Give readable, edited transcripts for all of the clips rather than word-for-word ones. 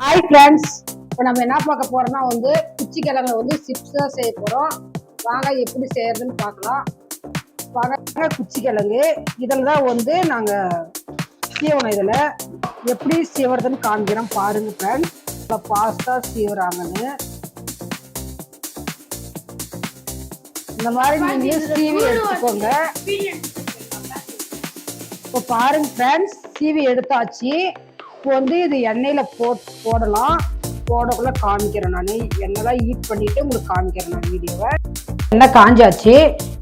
Hi friends, இப்போ நம்ம என்ன பார்க்க போறோம்னா குச்சிக்கிழங்கு சிப்ஸா செய்ய போறோம். வாங்க எப்படி செய்யறதுன்னு பார்க்கலாம். வாங்க குச்சிக்கிழங்கு இதில் தான் நாங்க சீவனம். இதில் எப்படி சீவுறதுன்னு காண்கிறோம் பாருங்க ஃப்ரெண்ட்ஸ். இப்போ பாஸ்தா சீவுறாங்கன்னு இந்த மாதிரி நீங்க சீவி எடுத்துக்கோங்க. இப்போ பாருங்க ஃப்ரெண்ட்ஸ், சீவி எடுத்தாச்சு. இப்போ இது எண்ணெயில போடலாம். போடக்குள்ள காமிக்கிறேன். நான் எண்ணெய்லாம் ஹீட் பண்ணிட்டு உங்களுக்கு காமிக்கிறேன் நான் வீடியோவை. எண்ணெய் காஞ்சாச்சு.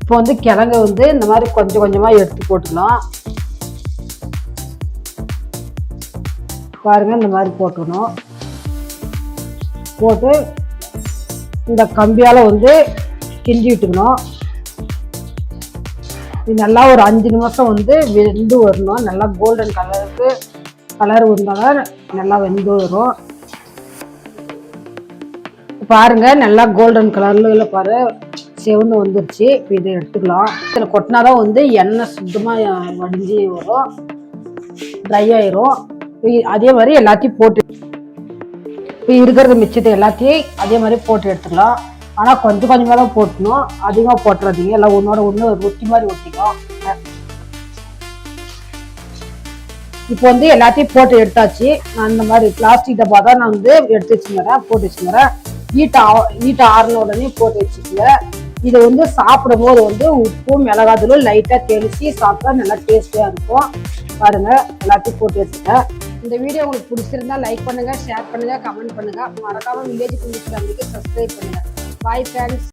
இப்போ கிழங்கு இந்த மாதிரி கொஞ்சம் கொஞ்சமா எடுத்து போட்டுக்கலாம். பாருங்க, இந்த மாதிரி போட்டுக்கணும். போட்டு இந்த கம்பியால கிண்டி விட்டுக்கணும். இது நல்லா ஒரு 5 நிமிஷம் வெந்து வரணும். நல்லா கோல்டன் கலர் இருந்தாலும் நல்லா வெந்து வரும். பாருங்க, நல்லா கோல்டன் கலர்ல பாரு செவந்து வந்துருச்சு. இப்போ இதை எடுத்துக்கலாம். இதில் கொட்டினாதான் எண்ணெய் சுத்தமாக வடிஞ்சு வரும், ட்ரை ஆயிரும். அதே மாதிரி எல்லாத்தையும் போட்டு இப்போ இருக்கிறது மிச்சத்தை எல்லாத்தையும் அதே மாதிரி போட்டு எடுத்துக்கலாம். ஆனால் கொஞ்சம் கொஞ்சமாக தான் போட்டணும், அதிகமாக போட்டுறாதீங்க. எல்லாம் ஒன்னோட ஒன்று ரொட்டி மாதிரி ஒட்டிக்கும். இப்போ எல்லாத்தையும் போட்டு எடுத்தாச்சு. நான் இந்த மாதிரி பிளாஸ்டிக் டப்பா தான் நான் எடுத்து வச்சுக்கிறேன், போட்டு வச்சுக்கிறேன். ஈட்ட ஆறுன உடனே போட்டு வச்சுக்கல. இதை சாப்பிடும் போது உப்பும் மிளகாத்தூளும் லைட்டாக தெளிச்சு சாப்பிட்டா நல்லா டேஸ்டியா இருக்கும். பாருங்க, எல்லாத்தையும் போட்டு வச்சுட்டேன். இந்த வீடியோ உங்களுக்கு பிடிச்சிருந்தா லைக் பண்ணுங்க, ஷேர் பண்ணுங்க, கமெண்ட் பண்ணுங்க. மறக்காம வில்லேஜ் குக்கிங் ஃபேமிலிக்கு சப்ஸ்கிரைப் பண்ணுங்க. Bye friends.